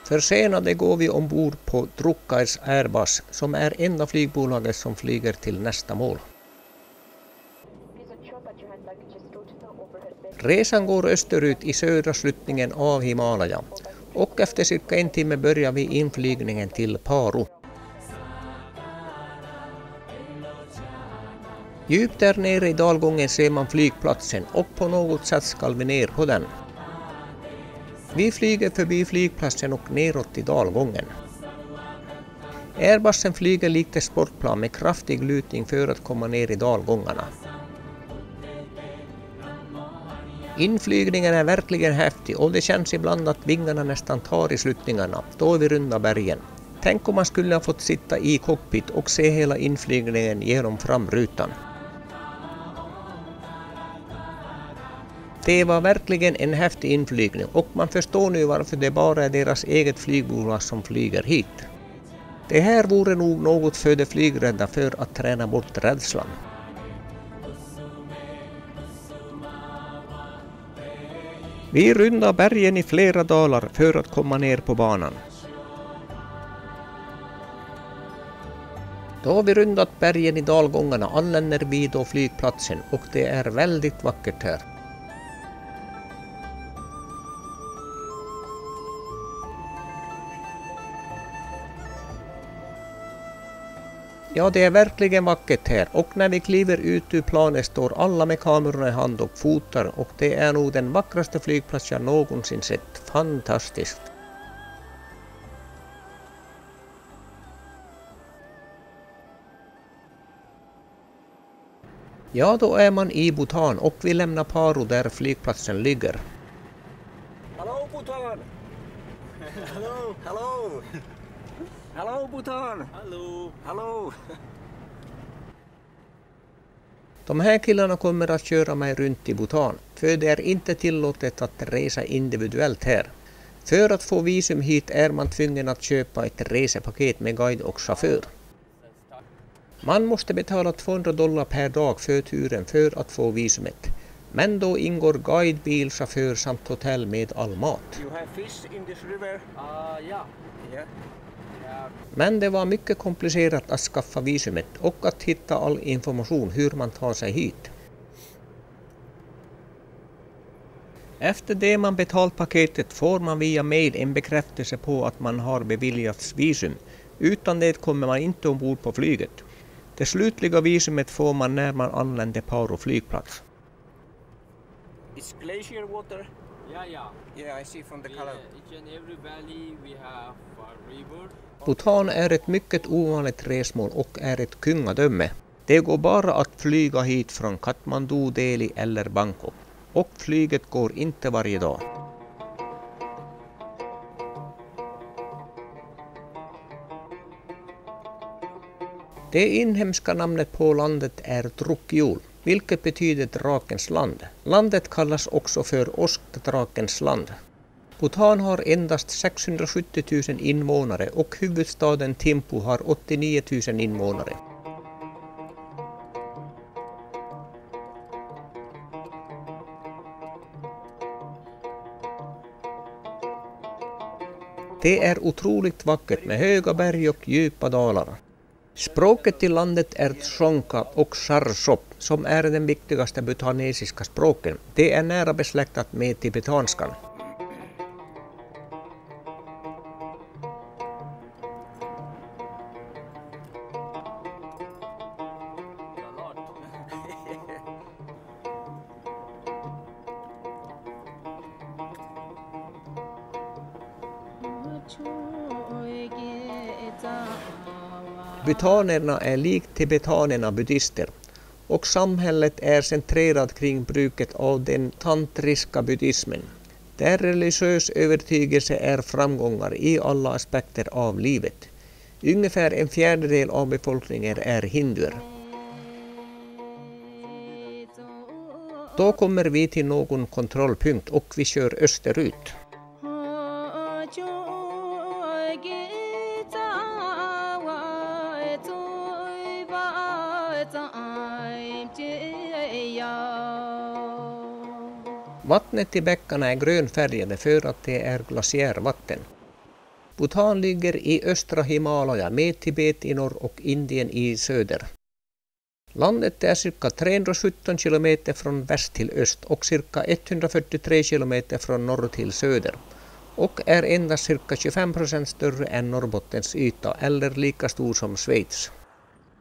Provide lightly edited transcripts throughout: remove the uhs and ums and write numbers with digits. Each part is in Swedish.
Försenade går vi ombord på Truckais Airbus som är enda flygbolaget som flyger till nästa mål. Resan går österut i södra sluttningen av Himalaya och efter cirka en timme börjar vi inflygningen till Paro. Djupt där nere i dalgången ser man flygplatsen och på något sätt ska vi ner på den. Vi flyger förbi flygplatsen och neråt i dalgången. Airbusen flyger likt ett sportplan med kraftig lutning för att komma ner i dalgångarna. Inflygningen är verkligen häftig och det känns ibland att vingarna nästan tar i sluttningarna då vi rundar bergen. Tänk om man skulle ha fått sitta i cockpit och se hela inflygningen genom framrutan. Det var verkligen en häftig inflygning och man förstår nu varför det bara är deras eget flygbolag som flyger hit. Det här vore nog något för de flygrädda för att träna bort rädslan. Vi rundar bergen i flera dalar för att komma ner på banan. Då vi rundat bergen i dalgångarna anländer vi då flygplatsen och det är väldigt vackert här. Ja, det är verkligen vackert här och när vi kliver ut ur planet står alla med kamerorna i hand och fotar och det är nog den vackraste flygplats jag någonsin sett. Fantastiskt! Ja, då är man i Bhutan och vi lämnar Paro där flygplatsen ligger. Hallå Bhutan! Hallå! Hallå! Hallå Bhutan! Hallå! Hallå! De här killarna kommer att köra mig runt i Bhutan, för det är inte tillåtet att resa individuellt här. För att få visum hit är man tvungen att köpa ett resepaket med guide och chaufför. Man måste betala $200 per dag för turen för att få visumet. Men då ingår guide, bil, chaufför samt hotell med all mat. Men det var mycket komplicerat att skaffa visumet och att hitta all information hur man tar sig hit. Efter det man betalt paketet får man via mail en bekräftelse på att man har beviljats visum. Utan det kommer man inte ombord på flyget. Det slutliga visumet får man när man anländer Paro flygplats. Is glacier water? Yeah, I see from the color. each and every valley we have a river. Bhutan är ett mycket ovanligt resmål och är ett kungadöme. Det går bara att flyga hit från Kathmandu, Delhi eller Bangkok. Och flyget går inte varje dag. Det inhemska namnet på landet är Trukjul, vilket betyder drakens land. Landet kallas också för åskdrakens land. Bhutan har endast 670 000 invånare och huvudstaden Thimphu har 89 000 invånare. Det är otroligt vackert med höga berg och djupa dalar. Språket i landet är Tsongkha och Charsop som är den viktigaste bhutanesiska språken. Det är nära besläktat med tibetanskan. Bhutanerna är likt tibetanerna buddhister och samhället är centrerat kring bruket av den tantriska buddhismen. Där religiös övertygelse är framgångar i alla aspekter av livet. Ungefär en fjärdedel av befolkningen är hinduer. Då kommer vi till någon kontrollpunkt och vi kör österut. Vattnet i bäckarna är grönfärgade för att det är glaciärvatten. Bhutan ligger i östra Himalaya med Tibet i norr och Indien i söder. Landet är cirka 317 kilometer från väst till öst och cirka 143 kilometer från norr till söder och är endast cirka 25% större än Norrbottens yta eller lika stor som Schweiz.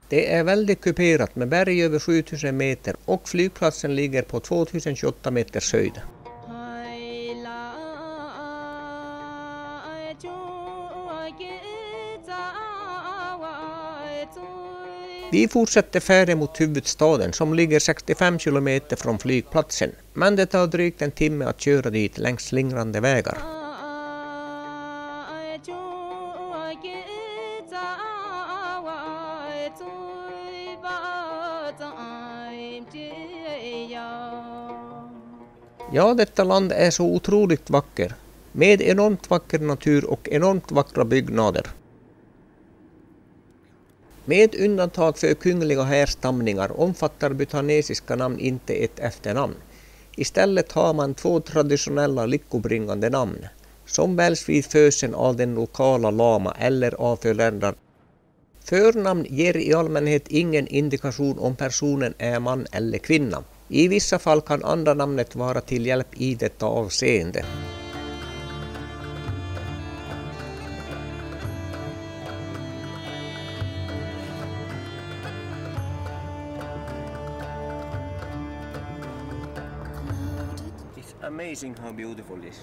Det är väldigt kuperat med berg över 7000 meter och flygplatsen ligger på 2028 meters höjd. Vi fortsätter färden mot huvudstaden som ligger 65 kilometer från flygplatsen, men det tar drygt en timme att köra dit längs slingrande vägar. Ja, detta land är så otroligt vackert, med enormt vacker natur och enormt vackra byggnader. Med undantag för kungliga härstamningar omfattar bhutanesiska namn inte ett efternamn. Istället har man 2 traditionella lyckobringande namn, som väljs vid födseln av den lokala lama eller av föräldrar. Förnamn ger i allmänhet ingen indikation om personen är man eller kvinna. I vissa fall kan andra namnet vara till hjälp i detta avseende. It's amazing how beautiful it is.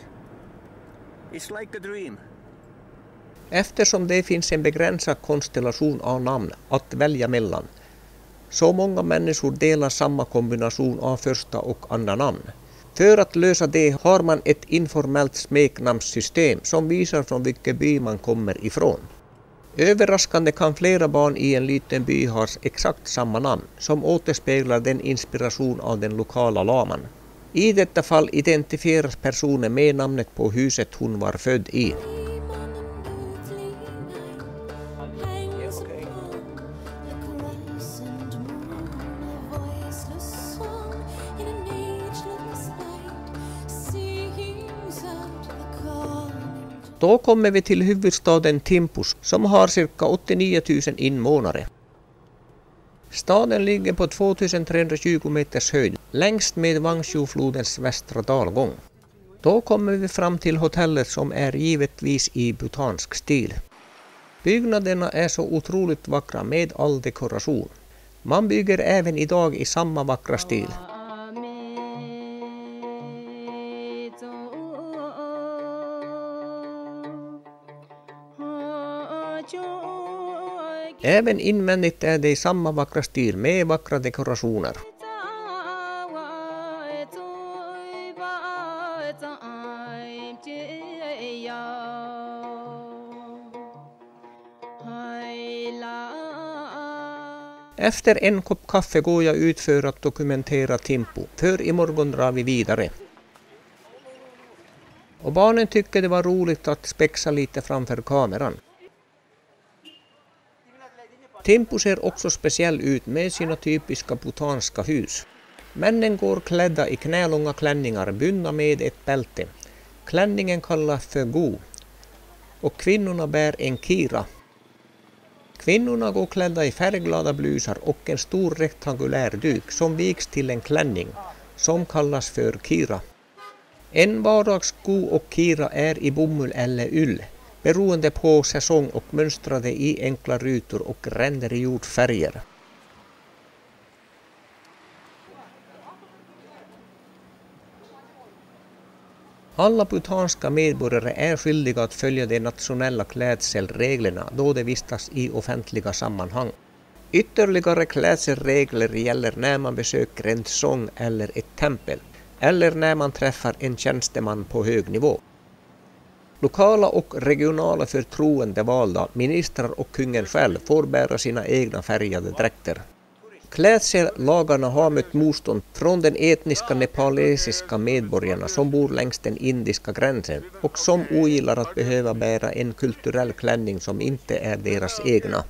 It's like a dream. Eftersom det finns en begränsad konstellation av namn att välja mellan, så många människor delar samma kombination av första och andra namn. För att lösa det har man ett informellt smeknamnssystem som visar från vilken by man kommer ifrån. Överraskande kan flera barn i en liten by ha exakt samma namn som återspeglar den inspiration av den lokala laman. I detta fall identifieras personen med namnet på huset hon var född i. Då kommer vi till huvudstaden Thimphu som har cirka 89 000 invånare. Staden ligger på 2320 meters höjd längst med Wangshu-flodens västra dalgång. Då kommer vi fram till hotellet som är givetvis i bhutansk stil. Byggnaderna är så otroligt vackra med all dekoration. Man bygger även idag i samma vackra stil. Även invändigt är det i samma vackra stil med vackra dekorationer. Efter en kopp kaffe går jag ut för att dokumentera Thimphu, för imorgon drar vi vidare. Och barnen tycker det var roligt att spexa lite framför kameran. Thimphu ser också speciell ut med sina typiska bhutanska hus. Männen går klädda i knälånga klänningar bundna med ett bälte. Klänningen kallas för go. Och kvinnorna bär en kira. Kvinnorna går klädda i färgglada blusar och en stor rektangulär duk som viks till en klänning som kallas för kira. En vardagssko och kira är i bomull eller ull, beroende på säsong och mönstrade i enkla rutor och ränder i jordfärger. Alla bhutanska medborgare är skyldiga att följa de nationella klädselreglerna då de vistas i offentliga sammanhang. Ytterligare klädselregler gäller när man besöker en sång eller ett tempel, eller när man träffar en tjänsteman på hög nivå. Lokala och regionala förtroendevalda, ministrar och kungen själv får bära sina egna färgade dräkter. Klädsellagarna har mött motstånd från den etniska nepalesiska medborgarna som bor längs den indiska gränsen och som ogillar att behöva bära en kulturell klänning som inte är deras egna.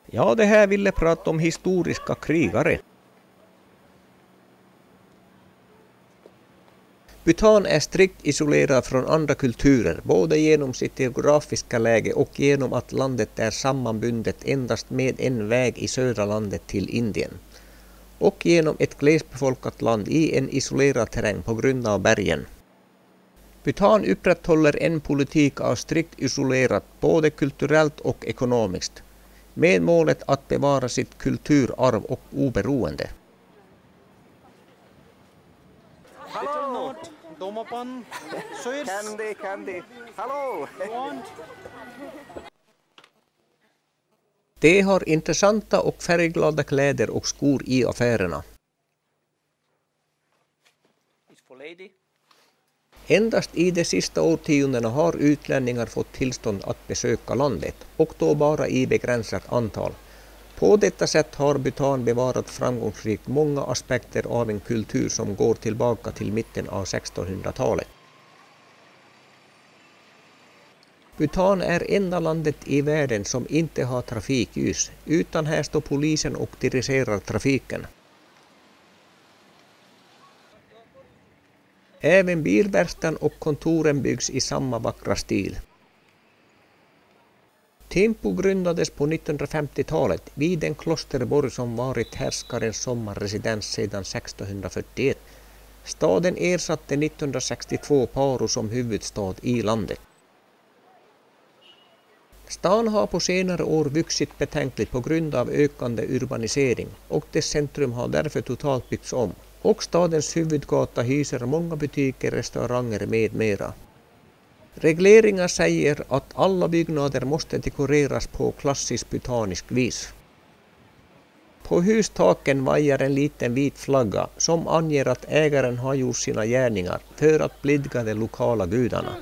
Ja, det här ville prata om historiska krigare. Bhutan är strikt isolerad från andra kulturer, både genom sitt geografiska läge och genom att landet är sammanbundet endast med en väg i södra landet till Indien. Och genom ett glesbefolkat land i en isolerad terräng på grund av bergen. Bhutan upprätthåller en politik av strikt isolerat både kulturellt och ekonomiskt, med målet att bevara sitt kulturarv och oberoende. Hallå! Candy. Hallå! De har intressanta och färgglada kläder och skor i affärerna. Endast i de sista årtiondena har utlänningar fått tillstånd att besöka landet, och då bara i begränsat antal. På detta sätt har Bhutan bevarat framgångsrikt många aspekter av en kultur som går tillbaka till mitten av 1600-talet. Bhutan är enda landet i världen som inte har trafikljus, utan här står polisen och dirigerar trafiken. Även bilverkstan och kontoren byggs i samma vackra stil. Thimphu grundades på 1950-talet vid en klosterborg som varit härskarens sommarresidens sedan 1641. Staden ersatte 1962 Paro som huvudstad i landet. Stan har på senare år vuxit betänkligt på grund av ökande urbanisering, och dess centrum har därför totalt byggts om. Och stadens huvudgata hyser många butiker, restauranger med mera. Regleringar säger att alla byggnader måste dekoreras på klassisk bhutanisk vis. På hustaken vajar en liten vit flagga som anger att ägaren har gjort sina gärningar för att blidka de lokala gudarna.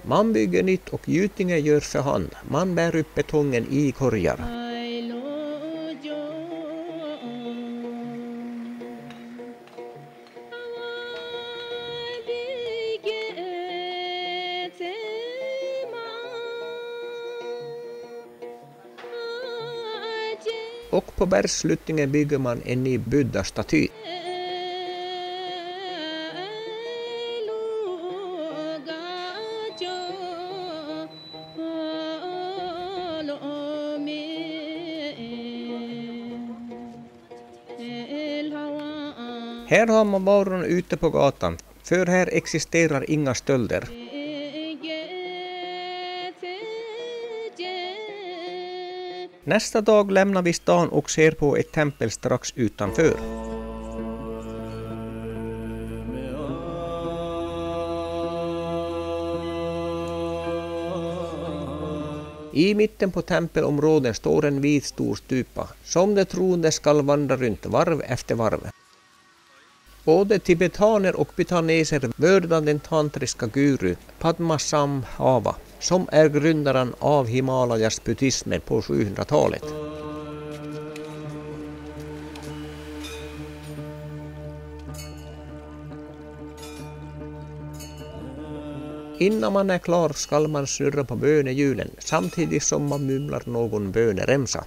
Man bygger nytt och gjutningen görs för hand. Man bär upp betongen i korgar. Och på bergssluttningen bygger man en ny Buddha-staty. Här har man varorna ute på gatan, för här existerar inga stölder. Nästa dag lämnar vi stan och ser på ett tempel strax utanför. I mitten på tempelområden står en vit stor stupa, som de troende skall vandra runt varv efter varv. Både tibetaner och bhutaneser vördar den tantriska guru Padmasambhava, som är grundaren av Himalayas buddhismen på 700-talet. Innan man är klar skall man snurra på bönehjulen samtidigt som man mumlar någon böneremsa.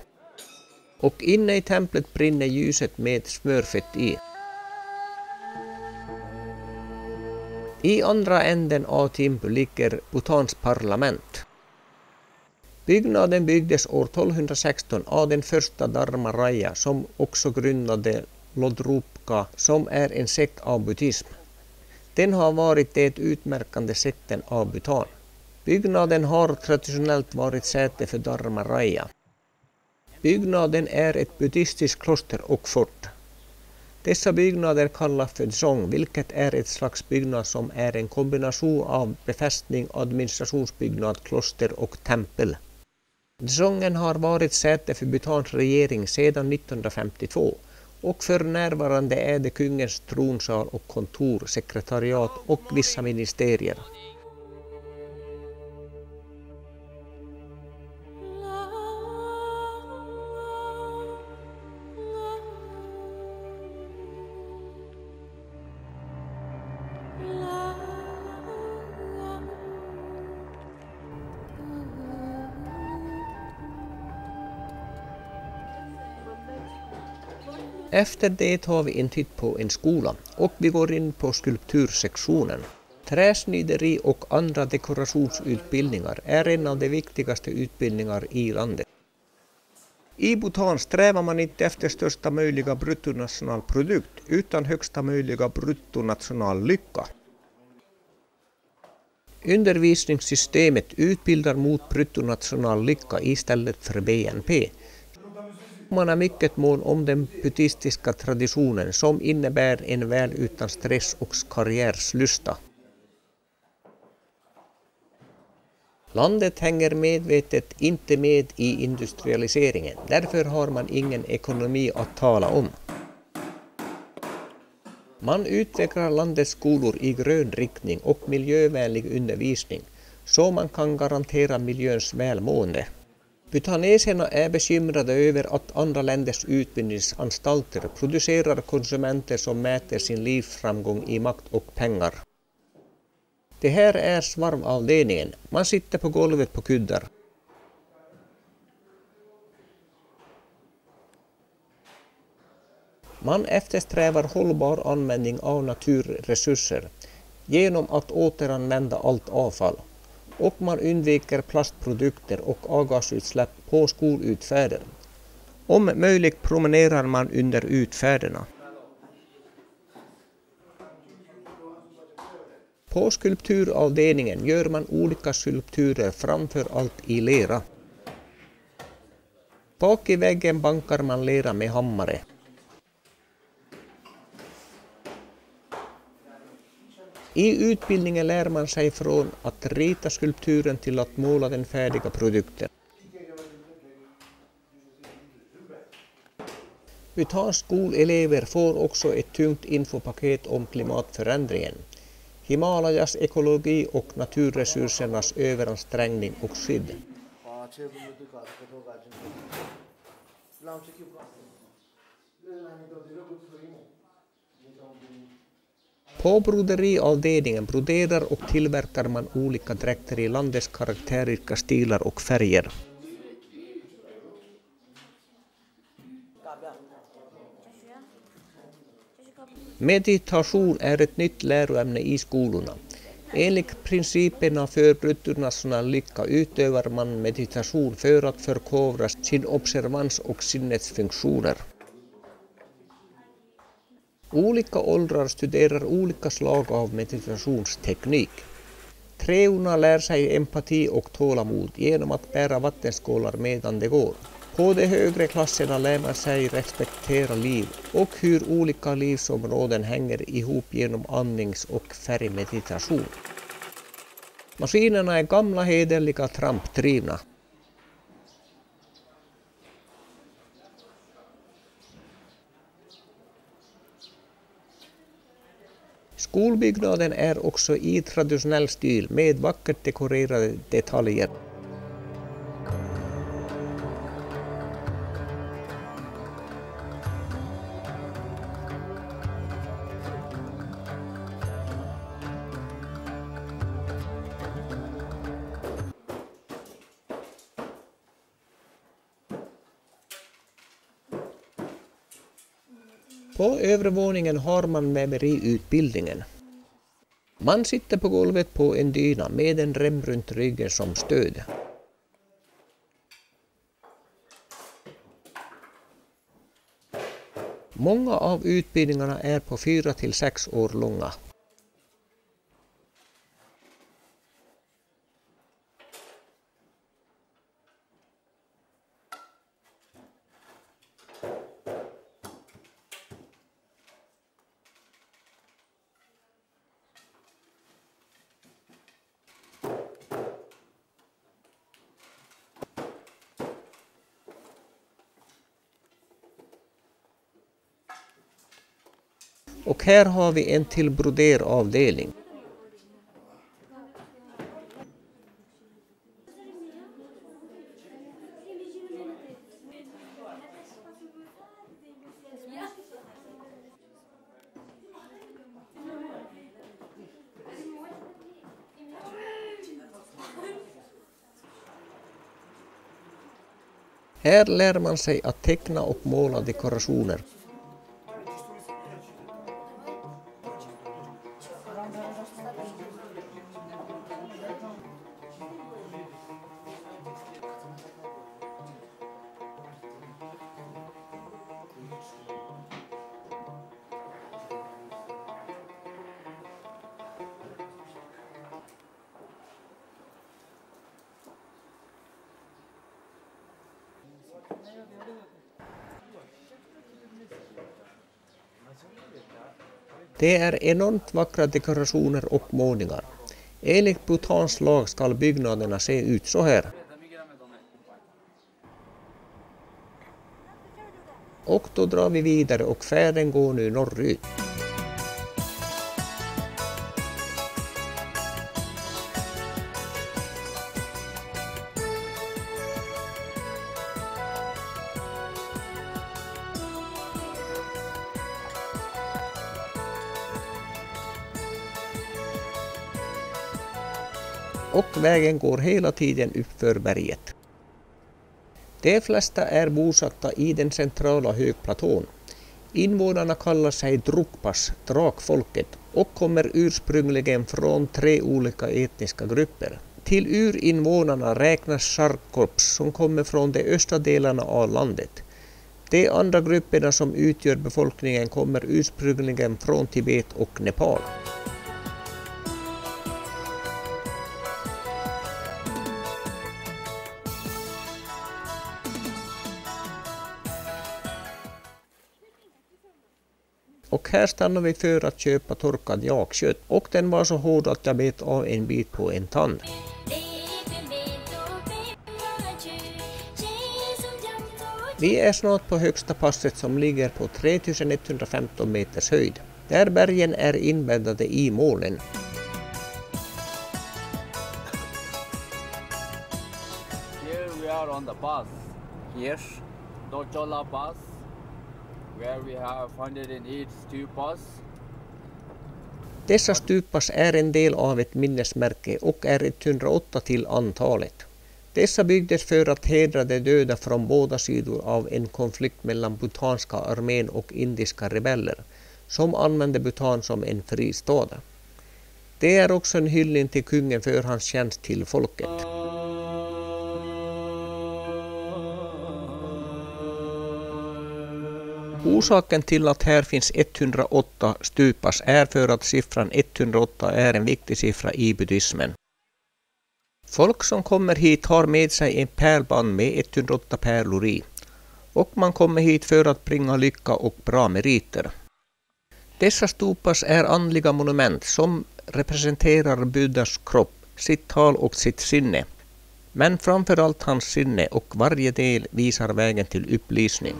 Och inne i templet brinner ljuset med smörfett i. I andra änden av Thimphu ligger Bhutans parlament. Byggnaden byggdes år 1216 av den första Dharma Raya, som också grundade Lodrupka, som är en sekt av buddhism. Den har varit det utmärkande sekten av Bhutan. Byggnaden har traditionellt varit säte för Dharma Raya. Byggnaden är ett buddhistiskt kloster och fort. Dessa byggnader kallas för dzong, vilket är ett slags byggnad som är en kombination av befästning, administrationsbyggnad, kloster och tempel. Dzongen har varit säte för Bhutans regering sedan 1952 och för närvarande är det kungens tronsal och kontor, sekretariat och vissa ministerier. Efter det tar vi en titt på en skola och vi går in på skulptursektionen. Träsnideri och andra dekorationsutbildningar är en av de viktigaste utbildningar i landet. I Bhutan strävar man inte efter största möjliga bruttonationalprodukt utan högsta möjliga bruttonationallycka. Undervisningssystemet utbildar mot bruttonationallycka istället för BNP. Man är mycket mån om den buddhistiska traditionen som innebär en väl utan stress och karriärslusta. Landet hänger medvetet inte med i industrialiseringen, därför har man ingen ekonomi att tala om. Man utvecklar landets skolor i grön riktning och miljövänlig undervisning, så man kan garantera miljöns välmående. Bhutaneserna är bekymrade över att andra länders utbildningsanstalter producerar konsumenter som mäter sin livsframgång i makt och pengar. Det här är svarvavdelningen. Man sitter på golvet på kuddar. Man eftersträvar hållbar användning av naturresurser genom att återanvända allt avfall. Och man undviker plastprodukter och avgasutsläpp på skolutfärder. Om möjligt promenerar man under utfärderna. På skulpturavdelningen gör man olika skulpturer framför allt i lera. Bak i väggen bankar man lera med hammare. I utbildningen lär man sig från att rita skulpturen till att måla den färdiga produkten. Bhutans skolelever får också ett tungt infopaket om klimatförändringen, Himalayas ekologi och naturresursernas överansträngning och skydd. På broderiavdelningen broderar och tillverkar man olika dräkter i landets karaktäriska stilar och färger. Meditation är ett nytt läroämne i skolorna. Enligt principerna för bruttonationell lycka utövar man meditation för att förkovra sin observans och sinnesfunktioner. Olika åldrar studerar olika slag av meditationsteknik. Treorna lär sig empati och tålamod genom att bära vattenskålar medan det går. På de högre klasserna lär man sig respektera liv och hur olika livsområden hänger ihop genom andnings- och färgmeditation. Maskinerna är gamla hederliga trampdrivna. Skolbyggnaden är också i traditionell stil med vackert dekorerade detaljer. På övervåningen har man väveriutbildningen. Man sitter på golvet på en dyna med en rem runt ryggen som stöd. Många av utbildningarna är på 4 till 6 år långa. Och här har vi en till broderavdelning. Här lär man sig att teckna och måla dekorationer. Det är enormt vackra dekorationer och målningar. Enligt Bhutans lag ska byggnaderna se ut så här. Och då drar vi vidare och färden går nu norrut. Och vägen går hela tiden uppför berget. De flesta är bosatta i den centrala högplatån. Invånarna kallar sig Drukpas, drakfolket, och kommer ursprungligen från 3 olika etniska grupper. Till urinvånarna räknas Sharkops som kommer från de östra delarna av landet. De andra grupperna som utgör befolkningen kommer ursprungligen från Tibet och Nepal. Och här stannar vi för att köpa torkad jakkött, och den var så hård att jag bet av en bit på en tand. Vi är snart på högsta passet som ligger på 3115 meters höjd, där bergen är inbäddade i molnen. Here we are on the pass. Yes. Dochola Pass, where we have 108 stupas. Dessa stupas är en del av ett minnesmärke och är 108 till antalet. Dessa byggdes för att hedra de döda från båda sidor av en konflikt mellan bhutanska armén och indiska rebeller, som använde Bhutan som en fristad. Det är också en hyllning till kungen för hans tjänst till folket. Orsaken till att här finns 108 stupas är för att siffran 108 är en viktig siffra i buddhismen. Folk som kommer hit har med sig en pärlband med 108 pärlor i, och man kommer hit för att bringa lycka och bra meriter. Dessa stupas är andliga monument som representerar Buddhas kropp, sitt tal och sitt sinne, men framförallt hans sinne, och varje del visar vägen till upplysning.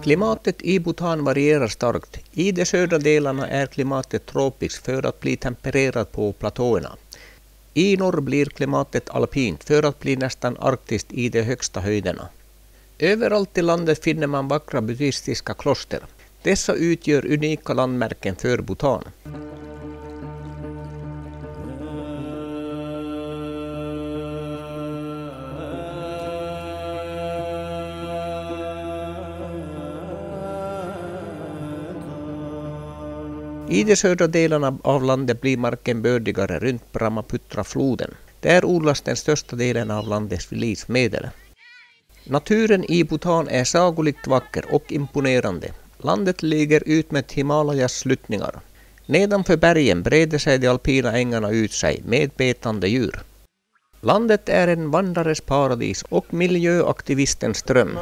Klimatet i Bhutan varierar starkt. I de södra delarna är klimatet tropiskt för att bli tempererat på platåerna. I norr blir klimatet alpint för att bli nästan arktiskt i de högsta höjderna. Överallt i landet finner man vackra buddhistiska kloster. Dessa utgör unika landmärken för Bhutan. I de södra delarna av landet blir marken bördigare runt Brahmaputra-floden. Där odlas den största delen av landets livsmedel. Naturen i Bhutan är sagolikt vacker och imponerande. Landet ligger ut med Himalayas sluttningar. Nedanför bergen breder sig de alpina ängarna ut sig med betande djur. Landet är en vandrares paradis och miljöaktivistens dröm.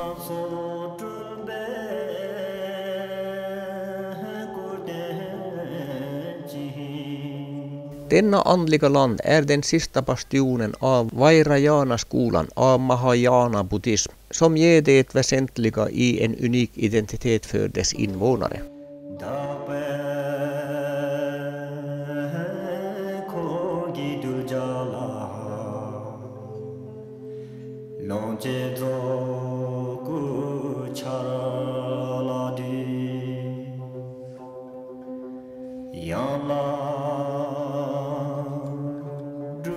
Denna andliga land är den sista bastionen av Vajrayana-skolan av Mahayana-buddhism, som ger det väsentliga i en unik identitet för dess invånare.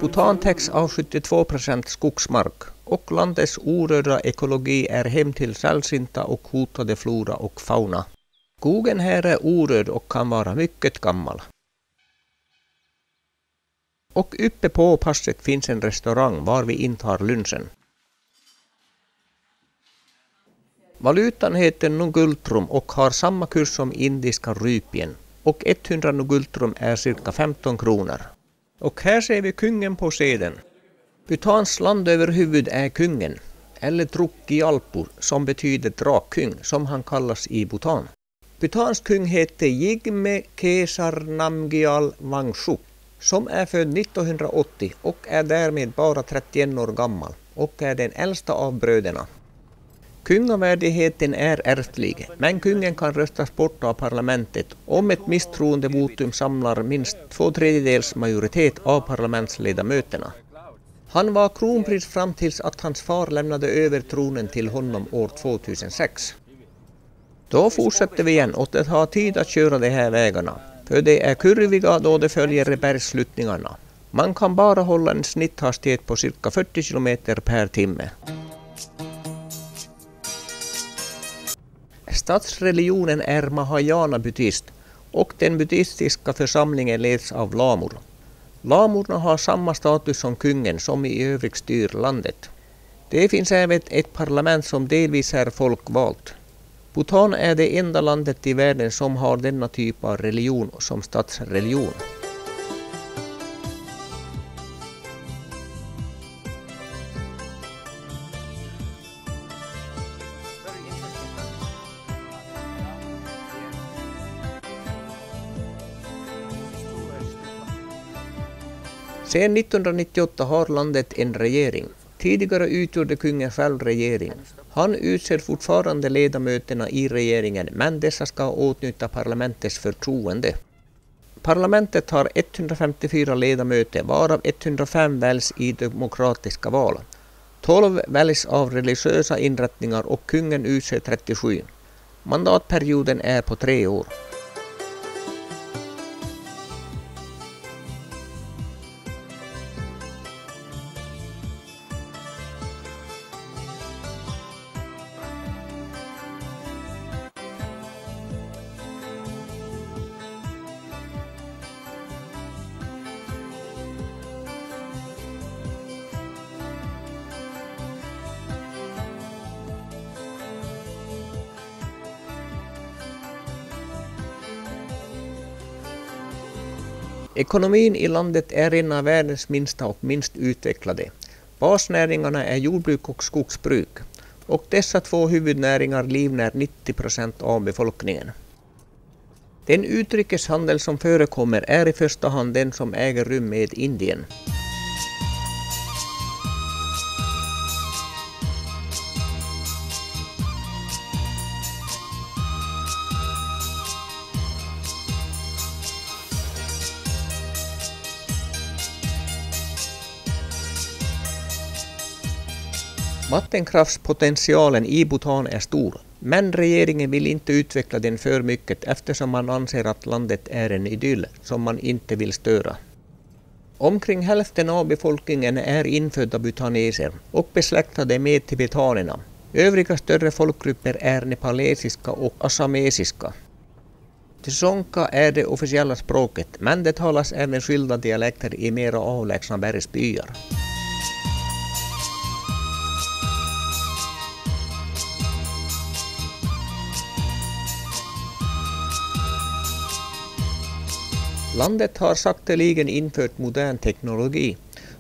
Bhutan täcks av 72% skogsmark, och landets orörda ekologi är hem till sällsynta och hotade flora och fauna. Skogen här är orörd och kan vara mycket gammal. Och uppe på passet finns en restaurang var vi intar lunchen. Valutan heter Nugultrum och har samma kurs som indiska rupien, och 100 Nugultrum är cirka 15 kronor. Och här ser vi kungen på scenen. Bhutans landöverhuvud är kungen. eller Drukgyalpo som betyder drakkung som han kallas i Bhutan. Bhutans kung hette Jigme Kesar Namgyal Wangchuk som är född 1980 och är därmed bara 31 år gammal och är den äldsta av bröderna. Kungavärdigheten är ärftlig, men kungen kan röstas bort av parlamentet om ett misstroendevotum samlar minst 2/3 majoritet av parlamentsledamöterna. Han var kronprins fram tills att hans far lämnade över tronen till honom år 2006. Då fortsätter vi igen och det tar tid att köra de här vägarna, för de är kurviga då de följer bergssluttningarna. Man kan bara hålla en snitthastighet på cirka 40 km per timme. Statsreligionen är Mahayana-buddhist och den buddhistiska församlingen leds av lamor. Lamorna har samma status som kungen som i övrigt styr landet. Det finns även ett parlament som delvis är folkvalt. Bhutan är det enda landet i världen som har denna typ av religion som statsreligion. Sedan 1998 har landet en regering. Tidigare utgjorde kungen själv regering. Han utser fortfarande ledamöterna i regeringen, men dessa ska åtnjuta parlamentets förtroende. Parlamentet har 154 ledamöter, varav 105 väljs i demokratiska val. 12 väljs av religiösa inrättningar och kungen utser 37. Mandatperioden är på 3 år. Ekonomin i landet är en av världens minsta och minst utvecklade. Basnäringarna är jordbruk och skogsbruk och dessa två huvudnäringar livnär 90% av befolkningen. Den utrikeshandel som förekommer är i första hand den som äger rum med Indien. Vattenkraftspotentialen i Bhutan är stor, men regeringen vill inte utveckla den för mycket eftersom man anser att landet är en idyll som man inte vill störa. Omkring hälften av befolkningen är infödda bhutaneser och besläktade med tibetanerna. Övriga större folkgrupper är nepalesiska och assamesiska. Tsonga är det officiella språket, men det talas även skilda dialekter i mera avlägsna bergsbyar. Landet har sakteligen infört modern teknologi,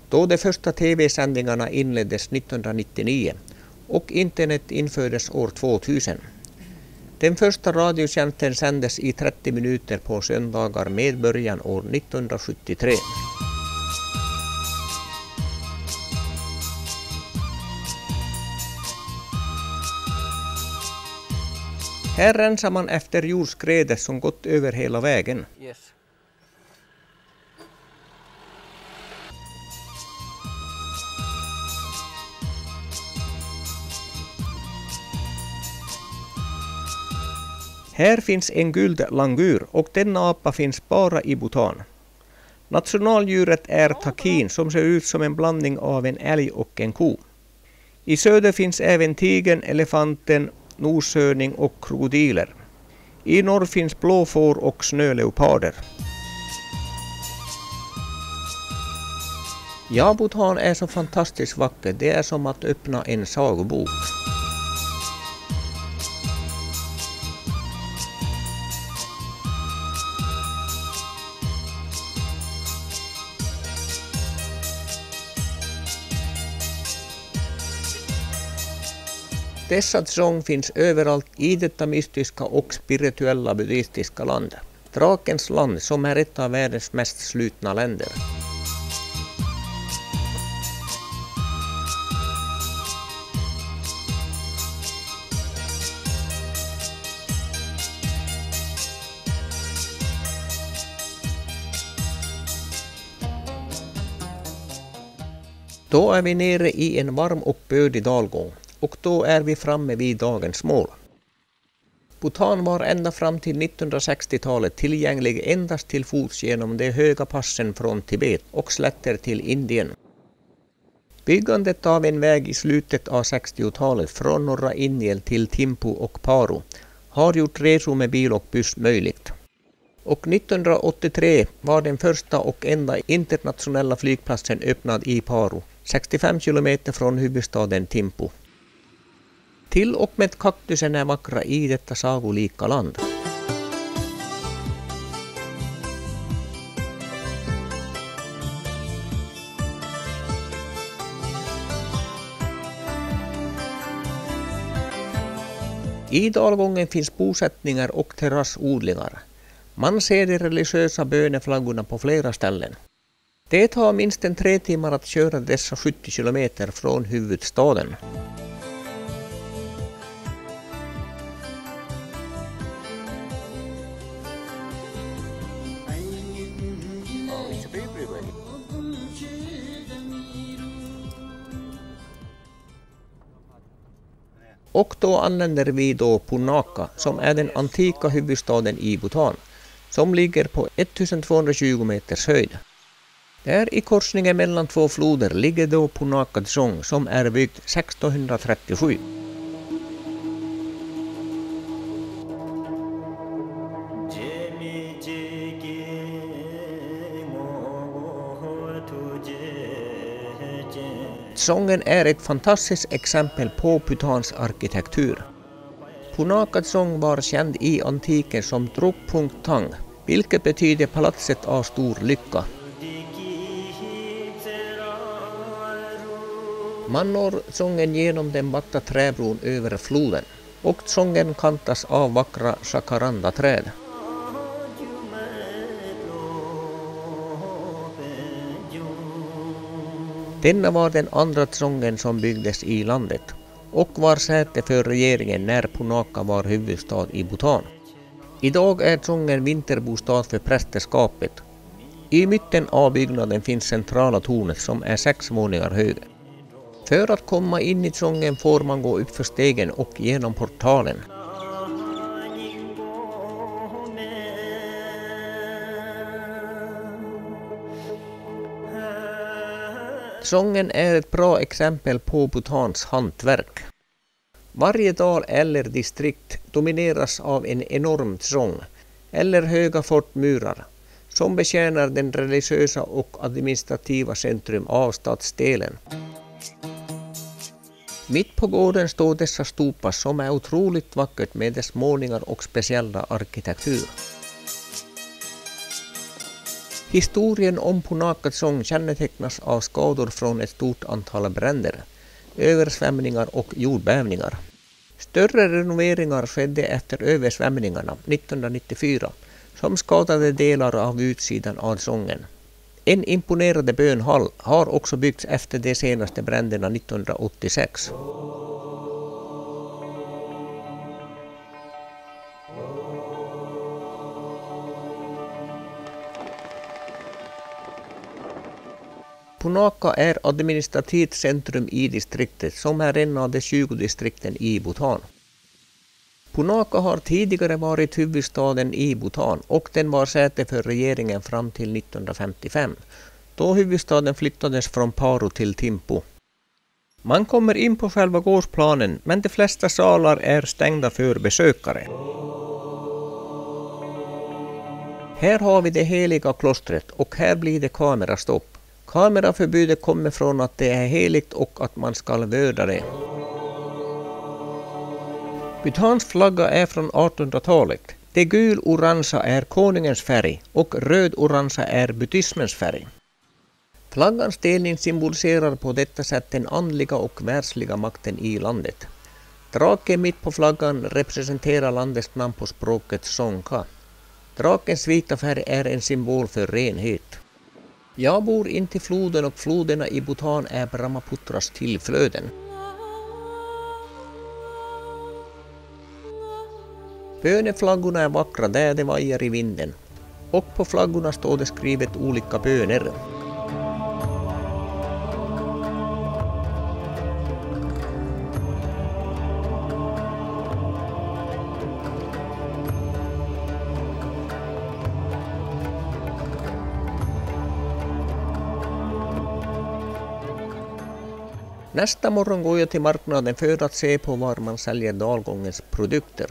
då de första tv-sändningarna inleddes 1999 och internet infördes år 2000. Den första radiotjänsten sändes i 30 minuter på söndagar med början år 1973. Här rensar man efter jordskredet som gått över hela vägen. Yes. Här finns en guldlangur och denna apa finns bara i Bhutan. Nationaldjuret är takin som ser ut som en blandning av en älg och en ko. I söder finns även tigern, elefanten, noshörning och krokodiler. I norr finns blåfår och snöleoparder. Ja, Bhutan är så fantastiskt vackert. Det är som att öppna en sagobok. Dessa dzong finns överallt i detta mystiska och spirituella buddhistiska land. Drakens land som är ett av världens mest slutna länder. Då är vi nere i en varm och bördig dalgång och då är vi framme vid dagens mål. Bhutan var ända fram till 1960-talet tillgänglig endast till fots genom de höga passen från Tibet och slätter till Indien. Byggandet av en väg i slutet av 60-talet från norra Indien till Thimphu och Paro har gjort resor med bil och buss möjligt. Och 1983 var den första och enda internationella flygplatsen öppnad i Paro, 65 kilometer från huvudstaden Thimphu. Till och med kaktusen är vackra i detta sagolika land. I dalgången finns bosättningar och terrassodlingar. Man ser de religiösa böneflaggorna på flera ställen. Det tar minst 3 timmar att köra dessa 70 kilometer från huvudstaden. Och då anländer vi då Punakha som är den antika huvudstaden i Bhutan som ligger på 1220 meters höjd. Där i korsningen mellan två floder ligger då Punakha Dzong som är byggd 1637. Dzongen är ett fantastiskt exempel på Bhutans arkitektur. Punakha Dzong var känd i antiken som Drukphung Thang, vilket betyder palatset av stor lycka. Man når Dzongen genom den vackra träbron över floden och Dzongen kantas av vackra jacaranda-träd. Denna var den andra Dzongen som byggdes i landet och var säte för regeringen när Punakha var huvudstad i Bhutan. Idag är Dzongen vinterbostad för prästerskapet. I mitten av byggnaden finns centrala tornet som är 6 våningar hög. För att komma in i Dzongen får man gå upp för stegen och genom portalen. Dzongen är ett bra exempel på Bhutans hantverk. Varje dal eller distrikt domineras av en enorm dzong eller höga fortmurar som betjänar den religiösa och administrativa centrum av stadsdelen. Mitt på gården står dessa stupas som är otroligt vackert med dess målningar och speciella arkitektur. Historien om Punakha Dzong kännetecknas av skador från ett stort antal bränder, översvämningar och jordbävningar. Större renoveringar skedde efter översvämningarna 1994 som skadade delar av utsidan av Dzongen. En imponerande bönhall har också byggts efter de senaste bränderna 1986. Punakha är administrativt centrum i distriktet som är en av de 20 distrikten i Bhutan. Punakha har tidigare varit huvudstaden i Bhutan och den var säte för regeringen fram till 1955, då huvudstaden flyttades från Paro till Thimphu. Man kommer in på själva gårdsplanen men de flesta salar är stängda för besökare. Här har vi det heliga klostret och här blir det kamerastopp. Kameraförbudet kommer från att det är heligt och att man ska vörda det. Bhutans flagga är från 1800-talet. Det gul-orangea är konungens färg och röd-orangea är buddhismens färg. Flaggans delning symboliserar på detta sätt den andliga och världsliga makten i landet. Draken mitt på flaggan representerar landets namn på språket Songkha. Drakens vita färg är en symbol för renhet. Jag bor intill floden och floderna i Bhutan är Brahmaputras tillflöden. Böneflaggorna är vackra där de vajar i vinden. Och på flaggorna står det skrivet olika böner. Nästa morgon går jag till marknaden för att se på var man säljer dalgångens produkter.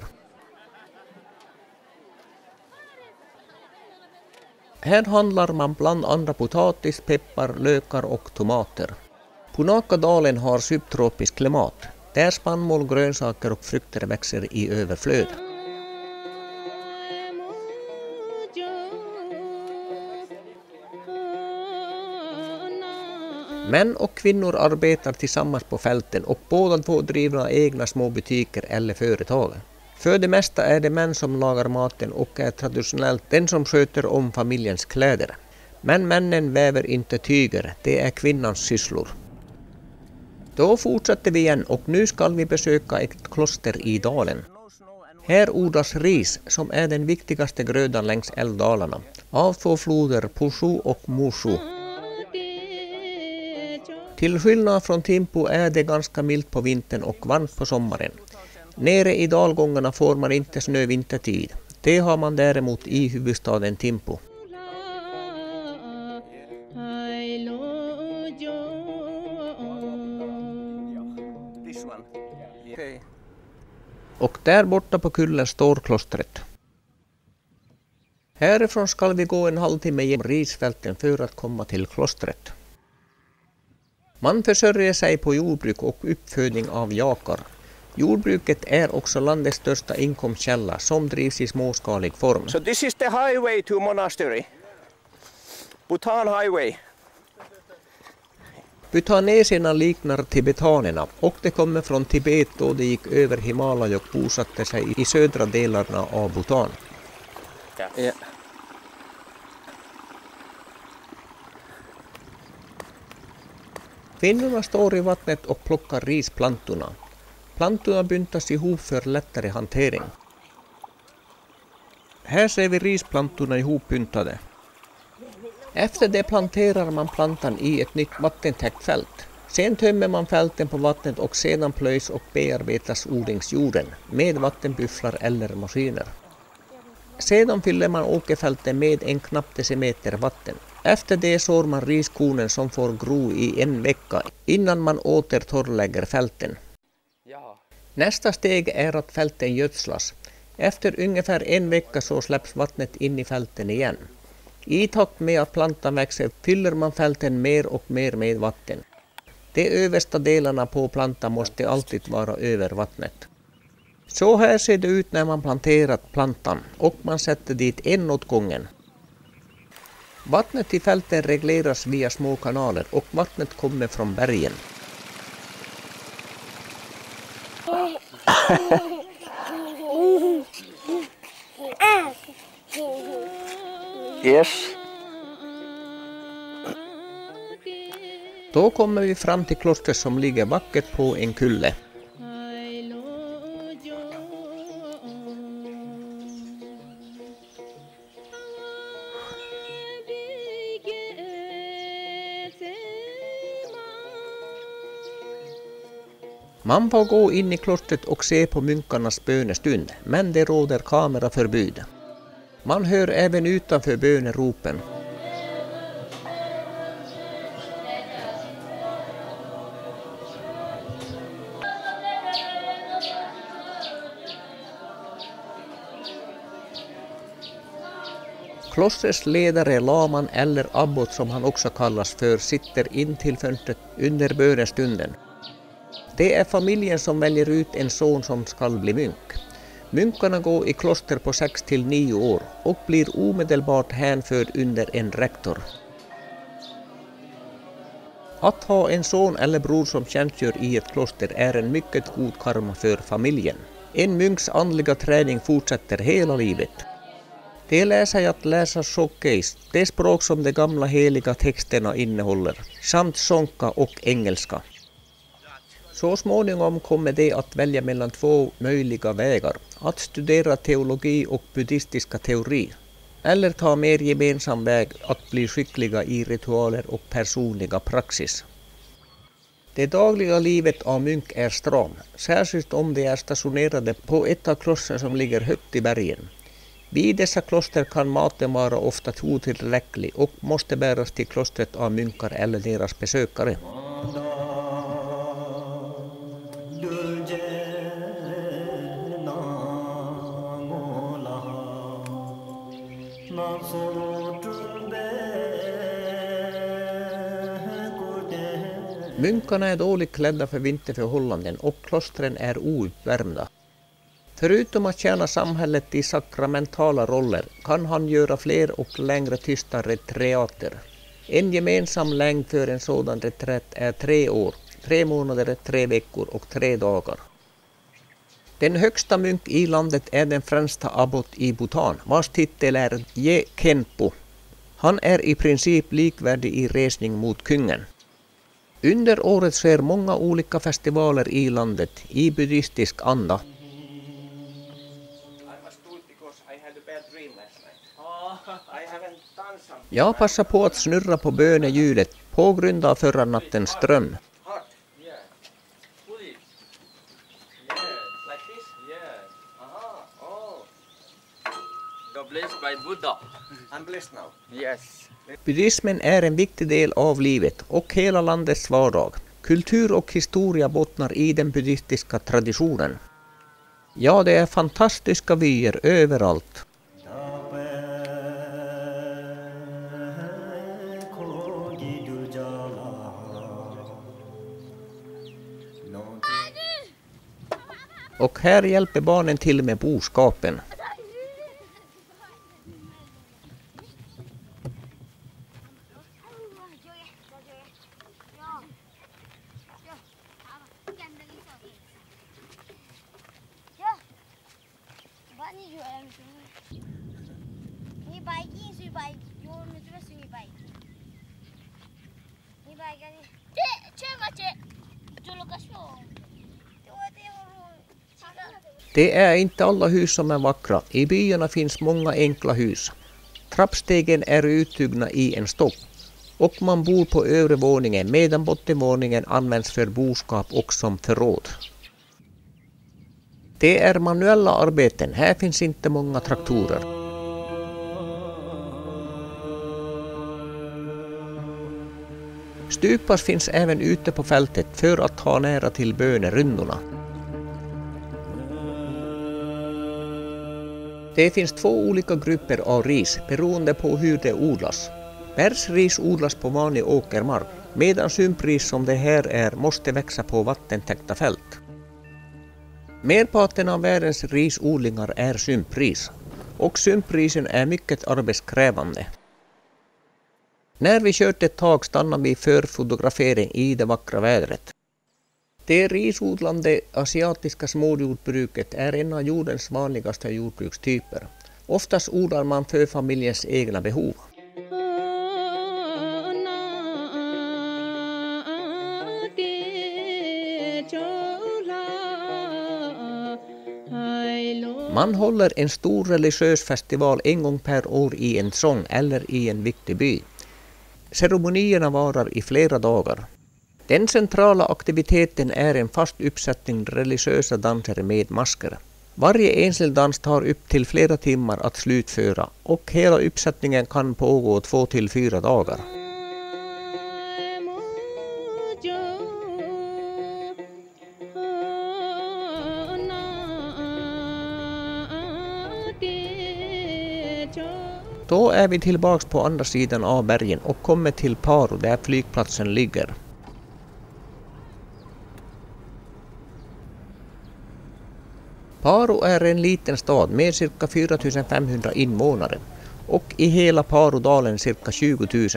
Här handlar man bland andra potatis, peppar, lökar och tomater. Punakadalen har subtropiskt klimat, där spannmål, grönsaker och frukter växer i överflöd. Män och kvinnor arbetar tillsammans på fälten och båda två driver egna små butiker eller företag. För det mesta är det män som lagar maten och är traditionellt den som sköter om familjens kläder. Men männen väver inte tyger, det är kvinnans sysslor. Då fortsätter vi igen och nu ska vi besöka ett kloster i dalen. Här odlas ris som är den viktigaste grödan längs älvdalarna av två floder Pushu och Mushu. Till skillnad från Thimphu är det ganska milt på vintern och varmt på sommaren. Nere i dalgångarna får man inte snö vintertid. Det har man däremot i huvudstaden Thimphu. Och där borta på kullen står klostret. Härifrån ska vi gå en halvtimme genom risfälten för att komma till klostret. Man försörjer sig på jordbruk och uppfödning av jakar. Jordbruket är också landets största inkomstkälla som drivs i småskalig form. So this is the highway to monastery. Bhutan highway. Bhutaneserna liknar tibetanerna och de kommer från Tibet då de gick över Himalaya och bosatte sig i södra delarna av Bhutan. Yeah. Kvinnorna står i vattnet och plockar risplantorna. Plantorna buntas ihop för lättare hantering. Här ser vi risplantorna ihopbuntade. Efter det planterar man plantan i ett nytt vattentäckt fält. Sen tömmer man fälten på vattnet och sedan plöjs och bearbetas odlingsjorden med vattenbufflar eller maskiner. Sedan fyller man åkerfälten med en knapp decimeter vatten. Efter det sår man riskornen som får gro i en vecka innan man åter torrlägger fälten. Nästa steg är att fälten gödslas. Efter ungefär en vecka så släpps vattnet in i fälten igen. I takt med att plantan växer fyller man fälten mer och mer med vatten. De översta delarna på plantan måste alltid vara över vattnet. Så här ser det ut när man planterat plantan och man sätter dit en åt gången. Vattnet i fälten regleras via små kanaler och vattnet kommer från bergen. Yes. Då kommer vi fram till klostret som ligger vackert på en kulle. Man får gå in i klostret och se på munkarnas bönestund, men det råder kameraförbud. Man hör även utanför böneropen. Klostrets ledare, laman eller abbot som han också kallas för, sitter in till fönstret under bönestunden. Det är familjen som väljer ut en son som ska bli munk. Munkarna går i kloster på 6 till 9 år och blir omedelbart hänförd under en rektor. Att ha en son eller bror som tjänstgör i ett kloster är en mycket god karma för familjen. En munks andliga träning fortsätter hela livet. Det lär sig att läsa showcase, det språk som de gamla heliga texterna innehåller, samt sonka och engelska. Så småningom kommer de att välja mellan två möjliga vägar, att studera teologi och buddhistiska teori, eller ta mer gemensam väg att bli skickliga i ritualer och personliga praxis. Det dagliga livet av munk är stram, särskilt om de är stationerade på ett av klostren som ligger högt i bergen. Vid dessa kloster kan maten vara ofta otillräcklig och måste bäras till klostret av munkar eller deras besökare. Munkarna är dåligt klädda för vinterförhållanden och klostren är ouppvärmda. Förutom att tjäna samhället i sakramentala roller kan han göra fler och längre tysta retreater. En gemensam längd för en sådan reträtt är 3 år, 3 månader, 3 veckor och 3 dagar. Den högsta munk i landet är den främsta abbot i Bhutan, vars titel är Ye Khenpo. Han är i princip likvärdig i resning mot kungen. Under året sker många olika festivaler i landet i buddhistisk anda. Jag passar på att snurra på bönehjulet på grund av förra nattens ström. Buddhismen är en viktig del av livet och hela landets vardag. Kultur och historia bottnar i den buddhistiska traditionen. Ja, det är fantastiska vyer överallt. Och här hjälper barnen till med boskapen. Det är inte alla hus som är vackra. I byarna finns många enkla hus. Trappstegen är uthuggna i en stock och man bor på övre våningen medan bottenvåningen används för boskap och som förråd. Det är manuella arbeten. Här finns inte många traktorer. Stupas finns även ute på fältet för att ha nära till bönerundorna. Det finns 2 olika grupper av ris beroende på hur det odlas. Bergsris odlas på vanlig åkermark, medan sumpris som det här är måste växa på vattentäckta fält. Merparten av världens risodlingar är sumpris, och sumprisen är mycket arbetskrävande. När vi kört ett tag stannade vi för fotografering i det vackra vädret. Det risodlande asiatiska småjordbruket är en av jordens vanligaste jordbrukstyper. Oftast odlar man för familjens egna behov. Man håller en stor religiös festival en gång per år i en sång eller i en viktig by. Ceremonierna varar i flera dagar. Den centrala aktiviteten är en fast uppsättning religiösa danser med masker. Varje enskild dans tar upp till flera timmar att slutföra och hela uppsättningen kan pågå 2 till 4 dagar. Då är vi tillbaks på andra sidan av bergen och kommer till Paro där flygplatsen ligger. Paro är en liten stad med cirka 4500 invånare och i hela Parodalen cirka 20 000.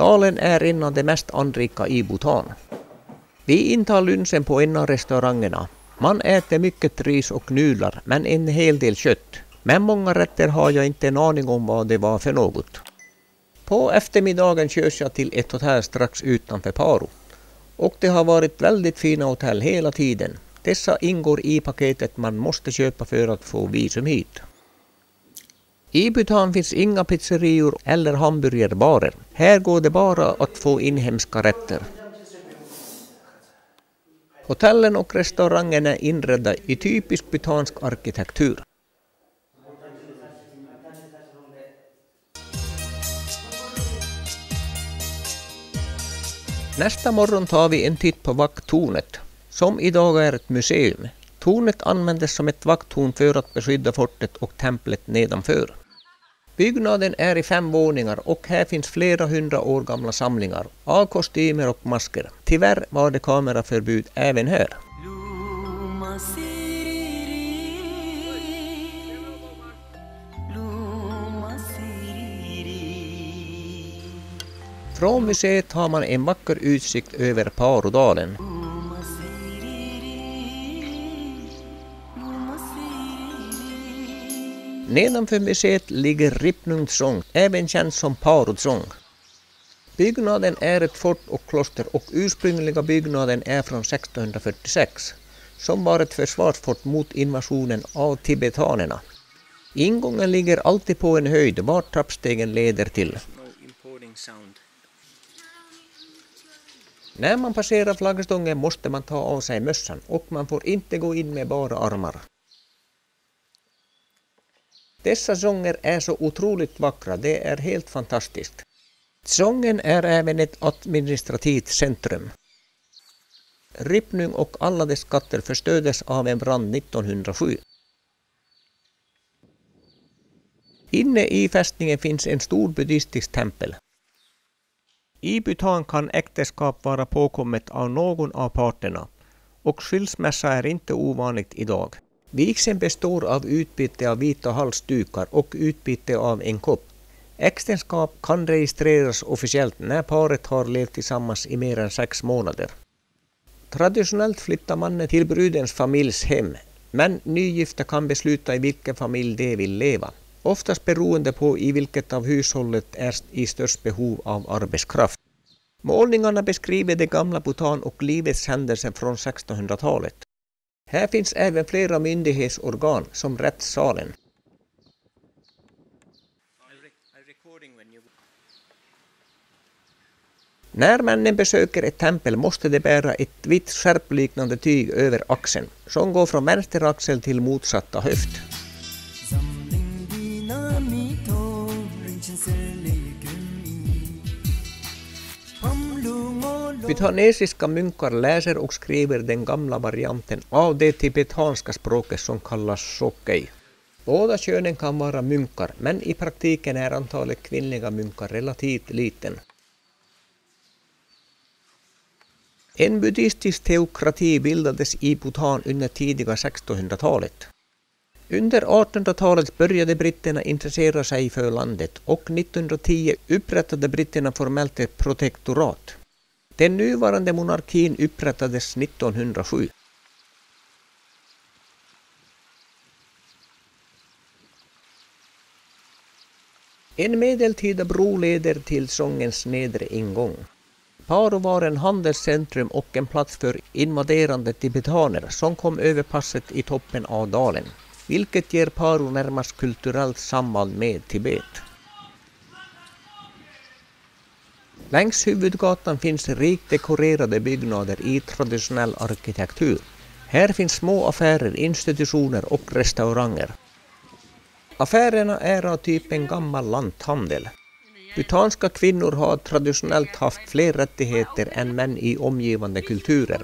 Dalen är en av de mest anrika i Bhutan. Vi intar lunchen på en av restaurangerna. Man äter mycket ris och nudlar, men en hel del kött. Men många rätter har jag inte en aning om vad det var för något. På eftermiddagen körs jag till ett hotell strax utanför Paro. Och det har varit väldigt fina hotell hela tiden. Dessa ingår i paketet man måste köpa för att få visum hit. I Bhutan finns inga pizzerior eller hamburgerbarer. Här går det bara att få inhemska rätter. Hotellen och restaurangen är inredda i typisk bhutansk arkitektur. Nästa morgon tar vi en titt på vakttornet, som idag är ett museum. Tornet användes som ett vakttorn för att beskydda fortet och templet nedanför. Byggnaden är i 5 våningar och här finns flera 100 år gamla samlingar av kostymer och masker. Tyvärr var det kameraförbud även här. Från museet har man en vacker utsikt över Parodalen. Nedanför museet ligger Ripnungsong, även känd som Parodsong. Byggnaden är ett fort och kloster och ursprungliga byggnaden är från 1646, som var ett försvarsfort mot invasionen av tibetanerna. Ingången ligger alltid på en höjd var trappstegen leder till. När man passerar flaggstången måste man ta av sig mössan och man får inte gå in med bara armar. Dessa sånger är så otroligt vackra, det är helt fantastiskt. Sången är även ett administrativt centrum. Ripnung och alla dess skatter förstördes av en brand 1907. Inne i fästningen finns en stor buddhistisk tempel. I Bhutan kan äktenskap vara påkommet av någon av parterna och skilsmässa är inte ovanligt idag. Vigseln består av utbyte av vita halsdukar och utbyte av en kopp. Äktenskap kan registreras officiellt när paret har levt tillsammans i mer än 6 månader. Traditionellt flyttar mannen till brudens familjs hem, men nygifta kan besluta i vilken familj de vill leva. Oftast beroende på i vilket av hushållet är i störst behov av arbetskraft. Målningarna beskriver det gamla Bhutan och livets händelser från 1600-talet. Här finns även flera myndighetsorgan som rättssalen. När männen besöker ett tempel måste de bära ett vitt skärpliknande tyg över axeln som går från vänster axel till motsatta höft. Bhutanesiska munkar läser och skriver den gamla varianten av det tibetanska språket som kallas Sokkei. Båda könen kan vara munkar, men i praktiken är antalet kvinnliga munkar relativt liten. En buddhistisk teokrati bildades i Bhutan under tidiga 1600-talet. Under 1800-talet började britterna intressera sig för landet och 1910 upprättade britterna formellt ett protektorat. Den nuvarande monarkin upprättades 1907. En medeltida bro leder till sångens nedre ingång. Paro var en handelscentrum och en plats för invaderande tibetaner som kom över passet i toppen av dalen, vilket ger Paro närmast kulturellt samband med Tibet. Längs huvudgatan finns rikt dekorerade byggnader i traditionell arkitektur. Här finns små affärer, institutioner och restauranger. Affärerna är av typen gammal lanthandel. Bhutanska kvinnor har traditionellt haft fler rättigheter än män i omgivande kulturer.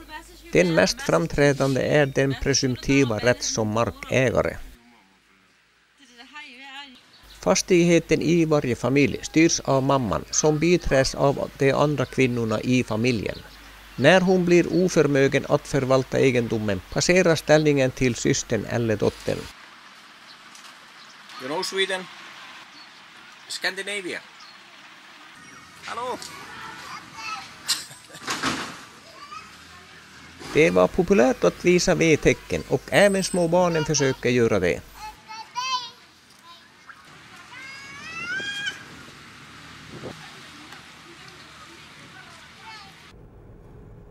Den mest framträdande är den presumtiva rätt som markägare. Fastigheten i varje familj styrs av mamman som biträds av de andra kvinnorna i familjen. När hon blir oförmögen att förvalta egendomen passerar ställningen till systern eller dottern. You know Sweden? Scandinavia. Hallå? Det var populärt att visa V-tecken och även små barnen försöker göra det.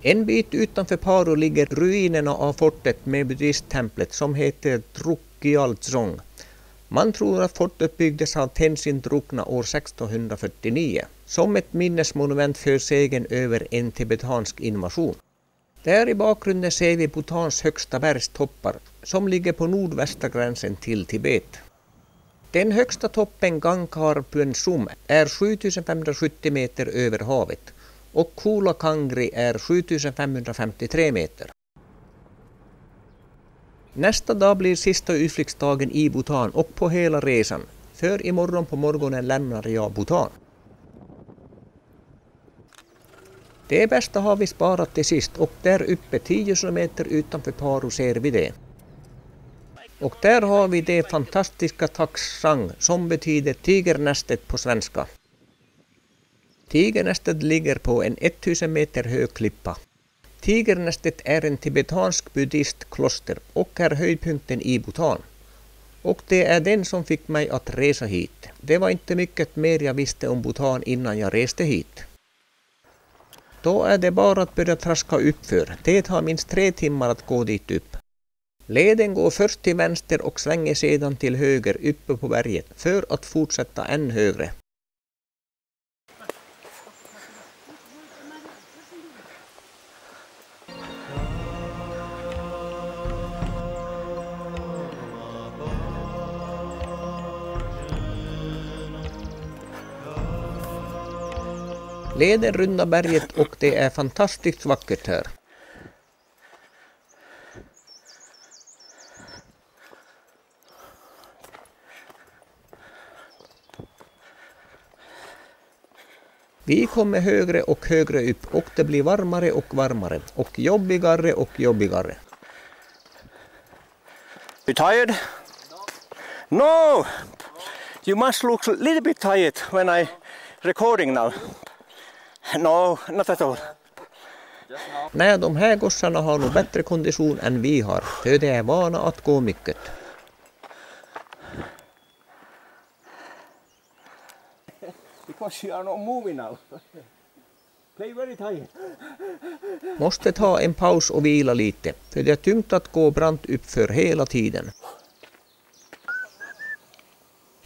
En bit utanför Paro ligger ruinerna av fortet med buddhisttemplet som heter Drukgyal-Dzong. Man tror att fortet byggdes av Tenzin Drukna år 1649 som ett minnesmonument för segern över en tibetansk invasion. Där i bakgrunden ser vi Bhutans högsta bergstoppar som ligger på nordvästra gränsen till Tibet. Den högsta toppen Gangkhar Puensum är 7570 meter över havet och Khula Kangri är 7553 meter. Nästa dag blir sista utflyktsdagen i Bhutan och på hela resan, för imorgon på morgonen lämnar jag Bhutan. Det bästa har vi sparat till sist och där uppe 10 kilometer utanför Paro ser vi det. Och där har vi det fantastiska Taksang som betyder tigernästet på svenska. Tigernästet ligger på en 1000 meter hög klippa. Tigernästet är en tibetansk buddhistkloster och är höjdpunkten i Bhutan. Och det är den som fick mig att resa hit. Det var inte mycket mer jag visste om Bhutan innan jag reste hit. Då är det bara att börja traska uppför. Det tar minst 3 timmar att gå dit upp. Leden går först till vänster och svänger sedan till höger uppe på berget för att fortsätta än högre. Leden rundar berget och det är fantastiskt vackert här. Vi kommer högre och högre upp och det blir varmare och varmare och jobbigare och jobbigare. You tired? No! You must look a little bit tired when I recording now. No, not at all. Nej, de här gossarna har nog bättre kondition än vi har, för de är vana att gå mycket. Because you are not moving now. Play very tired. Måste ta en paus och vila lite, för det är tungt att gå brant uppför hela tiden.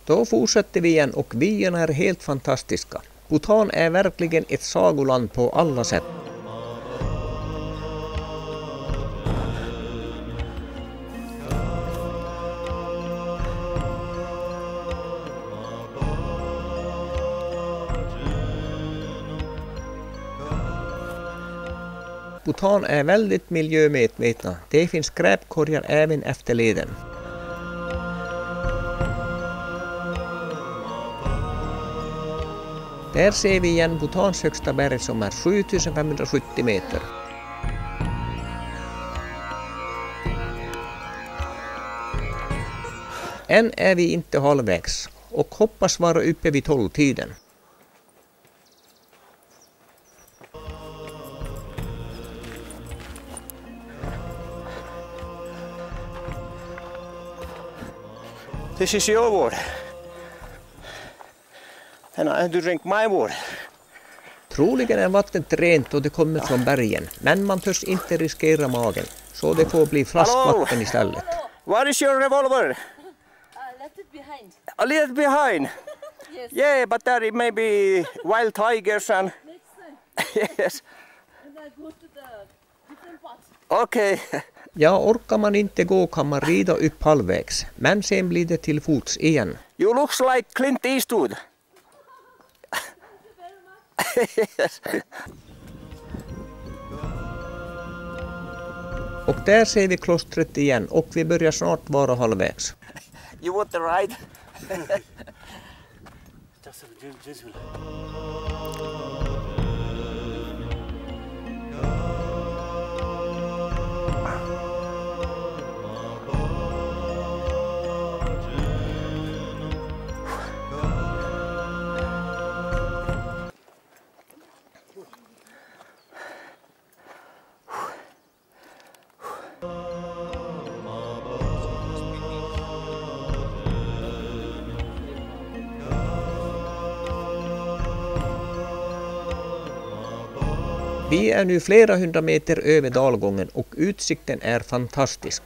Då fortsätter vi igen och vyerna är helt fantastiska. Bhutan är verkligen ett sagoland på alla sätt. Bhutan är väldigt miljömedvetna. Det finns skräpkorgar även efter leden. Där ser vi igen Bhutans högsta berg som är 7570 meter. Än är vi inte halvvägs och hoppas vara uppe vid 12-tiden. This is your water. And I have to drink my water. Troligen är vattnet rent och det kommer från bergen, men man törs inte riskera magen, så det får bli flaskvatten istället. Where is your revolver? Left it behind. A little behind. Yes. Yeah, but there may be wild tigers and Next time. yes. And I go to the different parts. Okay. Ja, orkar man inte gå kan man rida upp halvvägs, men sen blir det till fots igen. You looks like Clint Eastwood. Yes. Och där ser vi klostret igen och vi börjar snart vara halvvägs. You want the ride? Vi är nu flera hundra meter över dalgången och utsikten är fantastisk.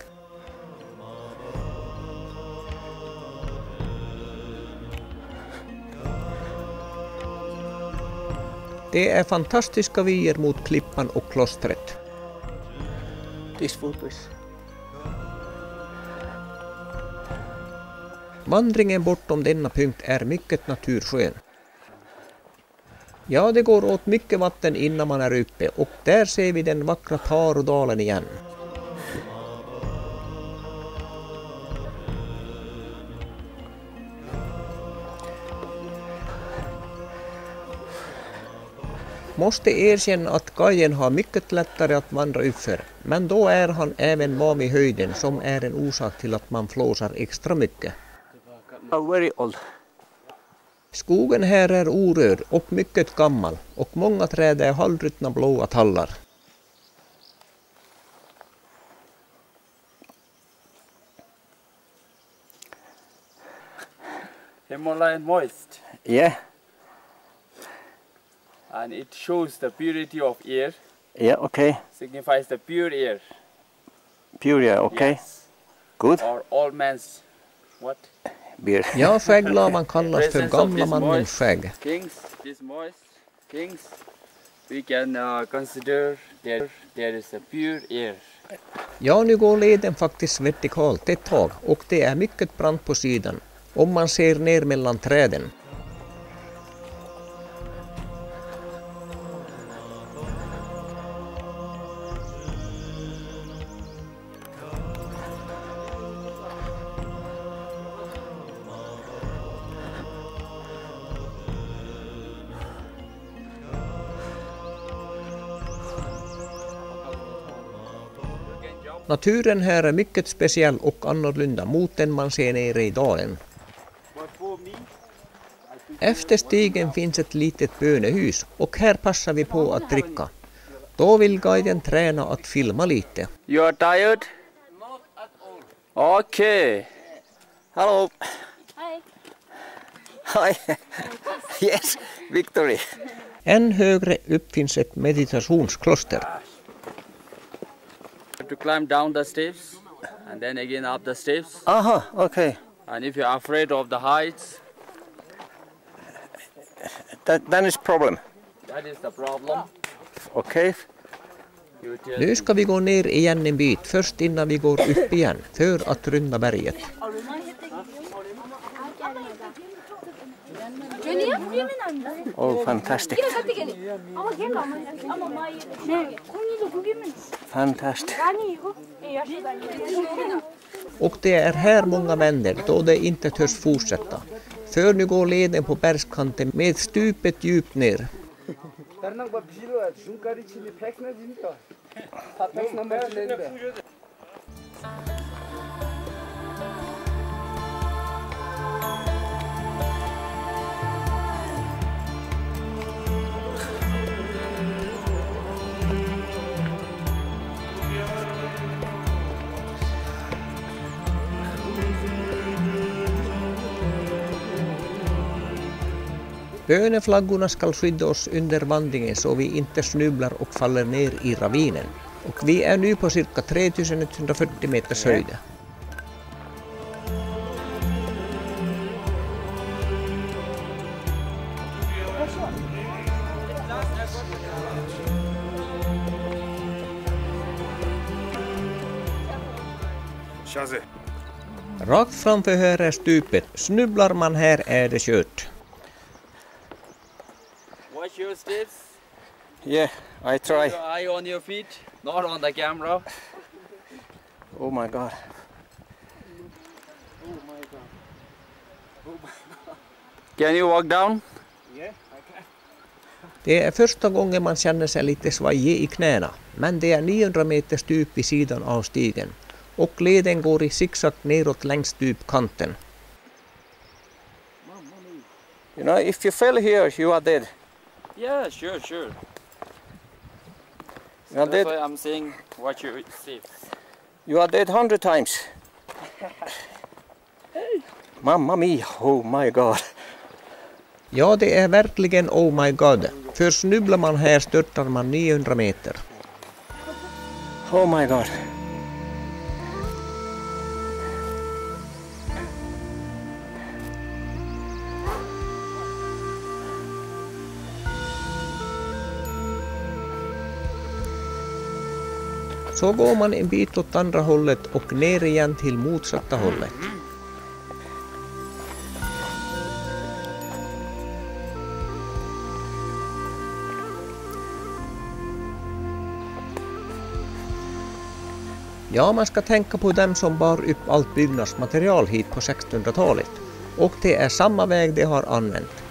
Det är fantastiska vyer mot klippan och klostret. This food is... Vandringen bortom denna punkt är mycket naturskön. Ja, det går åt mycket vatten innan man är uppe och där ser vi den vackra Parodalen igen. Måste erkänna att Kajen har mycket lättare att vandra uppför, men då är han även van vid höjden som är en orsak till att man flåsar extra mycket. very old. Skogen här är orörd och mycket gammal och många träd är halvruttna blåa tallar. Himalayan moist, Yeah, and it shows the purity of air, yeah, okay. signifies the pure air. Pure, yeah, okay. Yes. Good. Or all man's what? Beer. Ja, skägglavan kallas för Presence of gamla this mannens moist skägg. kings, this moist kings, we can consider there is a pure air. Ja, nu går leden faktiskt vertikalt ett tag och det är mycket brant på sidan om man ser ner mellan träden. Naturen här är mycket speciell och annorlunda mot den man ser nere i dalen. Efter stigen finns ett litet bönehus och här passar vi på att dricka. Då vill guiden träna att filma lite. You are tired? Not at all. Okay. Hello. Hi. Hi. Yes, Victory. Än högre upp finns ett meditationskloster. To climb down the steps and then again up the steps. Aha, okay. And if you're afraid of the heights, That is problem. that is the problem. Okay. You tell Nu ska vi gå ner igen en bit först innan vi går upp igen för att runda berget. Oh, fantastic. Fantastic. Och det är här många vänder då det inte törs fortsätta. För nu går leden på bergskanten med stupet djupt ner. Böneflaggorna ska skydda oss under vandringen så vi inte snubblar och faller ner i ravinen. Och vi är nu på cirka 3140 meters höjd. Rakt framför här är stupet. Snubblar man här är det kört. watch your steps. Yeah, I try. Your eye on your feet, not on the camera. Oh my God. Can you walk down? Det är första gången man känner sig lite svajig i knäna, men det är 900 meter stup vid sidan av stigen och leden går i zigzag neråt längs stupkanten. You know, if you fell here, you are dead. Yeah, sure. You are That's dead. why I'm saying watch your steps. You are dead 100 times. Mamma mia, oh my God. Ja, det är verkligen oh my god. För snubblar man här störtar man 900 meter. Oh my god. Så går man en bit åt andra hållet och ner igen till motsatta hållet. Ja, man ska tänka på dem som bar upp allt byggnadsmaterial hit på 1600-talet. Och det är samma väg de har använt.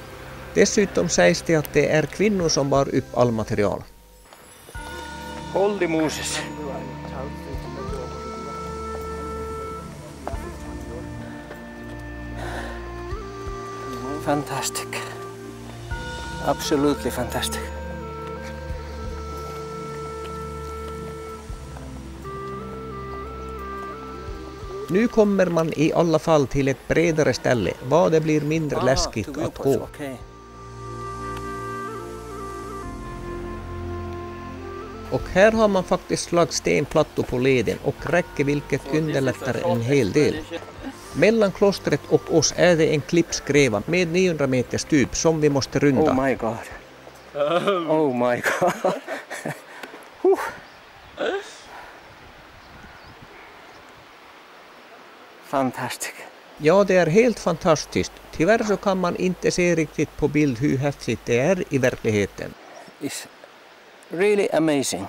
Dessutom sägs det att det är kvinnor som bar upp all material. Holy Moses. Fantastic. Absolutely fantastic. Nu kommer man i alla fall till ett bredare ställe, vad det blir mindre läskigt att gå. Okay. Och här har man faktiskt lagt stenplattor på leden och räcke, vilket underlättar en hel del. Mellan klostret och oss är det en klippskreva med 900 meter stup som vi måste runda. Oh my god. Oh my god. Fantastic. Ja, det är helt fantastiskt. Tyvärr så kan man inte se riktigt på bild hur häftigt det är i verkligheten. It's really amazing.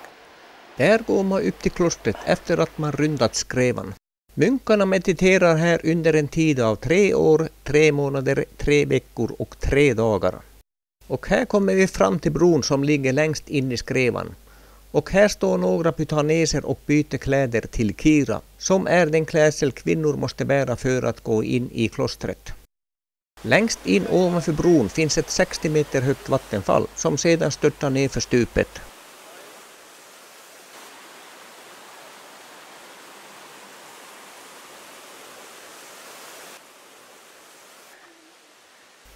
Där går man upp till klostret efter att man rundat skrevan. Munkarna mediterar här under en tid av 3 år, 3 månader, 3 veckor och 3 dagar. Och här kommer vi fram till bron som ligger längst in i skrevan. Och här står några pytaneser och byter kläder till kira, som är den klädsel kvinnor måste bära för att gå in i klostret. Längst in ovanför bron finns ett 60 meter högt vattenfall som sedan störtar ner för stupet.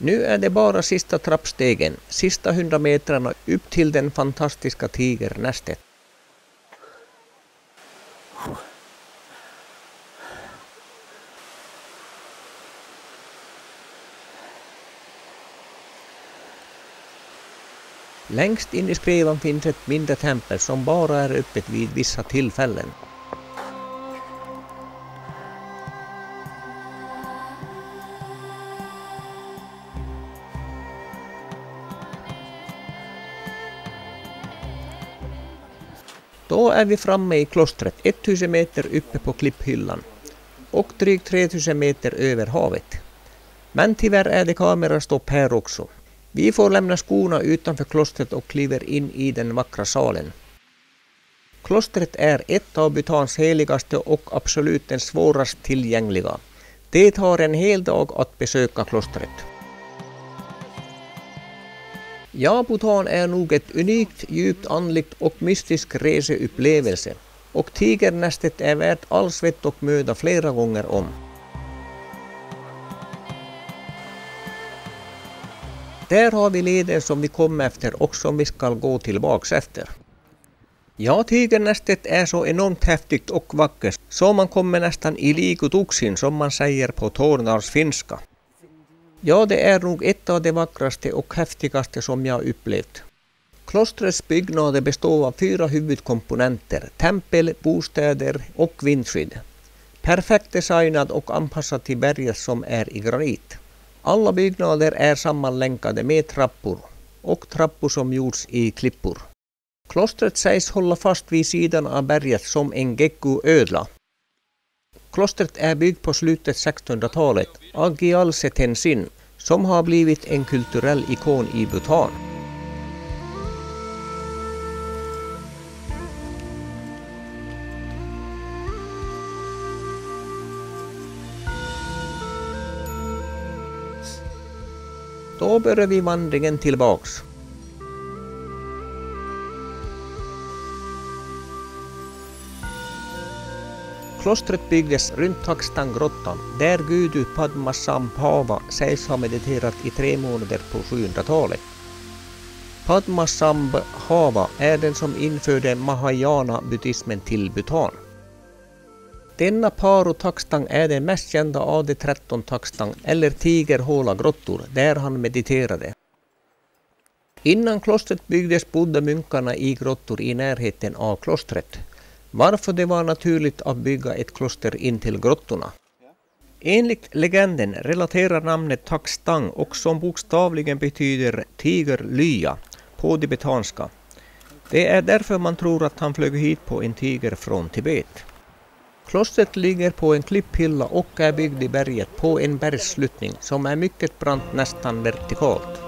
Nu är det bara sista trappstegen, sista 100 metrarna upp till den fantastiska tigernästet. Längst in i skrevan finns ett mindre tempel som bara är öppet vid vissa tillfällen. Då är vi framme i klostret 1000 meter uppe på klipphyllan och drygt 3000 meter över havet. Men tyvärr är det kamerastopp här också. Vi får lämna skorna utanför klostret och kliver in i den vackra salen. Klostret är ett av Bhutans heligaste och absolut den svårast tillgängliga. Det tar en hel dag att besöka klostret. Ja, Bhutan är nog ett unikt, djupt andligt och mystisk reseupplevelse. Och tigernästet är värt all svett och möda flera gånger om. Där har vi leden som vi kom efter och som vi ska gå tillbaks efter. Ja, tigernästet är så enormt häftigt och vackert så man kommer nästan i likotuksin som man säger på tornedalsfinska. Ja, det är nog ett av de vackraste och häftigaste som jag upplevt. Klostrets byggnader består av 4 huvudkomponenter, tempel, bostäder och vindskydd. Perfekt designad och anpassad till berget som är i granit. Alla byggnader är sammanlänkade med trappor och trappor som gjorts i klippor. Klostret sägs hålla fast vid sidan av berget som en geckoödla. Klostret är byggt på slutet 1600-talet av Gyaltse Tenzin som har blivit en kulturell ikon i Bhutan. Då börjar vi vandringen tillbaks. Klostret byggdes runt Takstanggrottan, där Gudu Padmasambhava sägs ha mediterat i 3 månader på 700-talet. Padmasambhava är den som införde Mahayana-buddhismen till Bhutan. Denna Paro Takstang är den mest kända av de 13 Takstang eller tigerhåla-grottor där han mediterade. Innan klostret byggdes bodde munkarna i grottor i närheten av klostret, varför det var naturligt att bygga ett kloster in till grottorna. Enligt legenden relaterar namnet Takstang och som bokstavligen betyder tigerlya på tibetanska. Det är därför man tror att han flög hit på en tiger från Tibet. Klostret ligger på en klipphylla och är byggd i berget på en bergssluttning som är mycket brant, nästan vertikalt.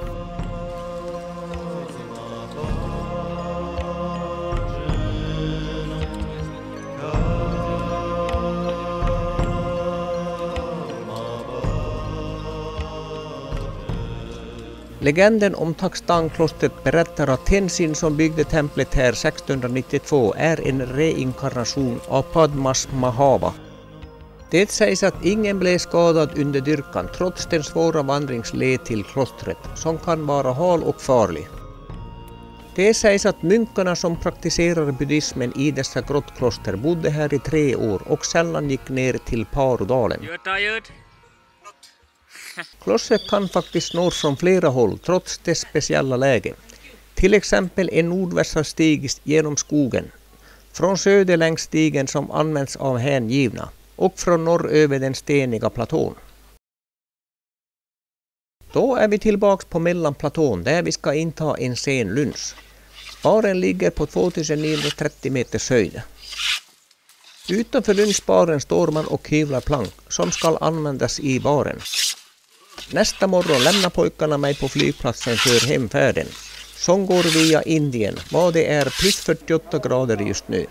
Legenden om Takstangklostret berättar att Tenzin som byggde templet här 1692 är en reinkarnation av Padmasambhava. Det sägs att ingen blev skadad under dyrkan trots den svåra vandringsled till klostret som kan vara hal och farlig. Det sägs att munkarna som praktiserar buddhismen i dessa grottkloster bodde här i 3 år och sällan gick ner till Parodalen. Klostret kan faktiskt nås från flera håll trots dess speciella läge. Till exempel en nordvästra stig genom skogen, från söder längs stigen som används av hängivna och från norr över den steniga platån. Då är vi tillbaks på mellanplatån där vi ska inta en sen lunch. Baren ligger på 2930 meters höjd. Utanför lunchbaren står man och hyvlar plank som ska användas i baren. Nästa morgon lämnar pojkarna mig på flygplatsen för hemfärden som går via Indien, vad det är plus 48 grader just nu.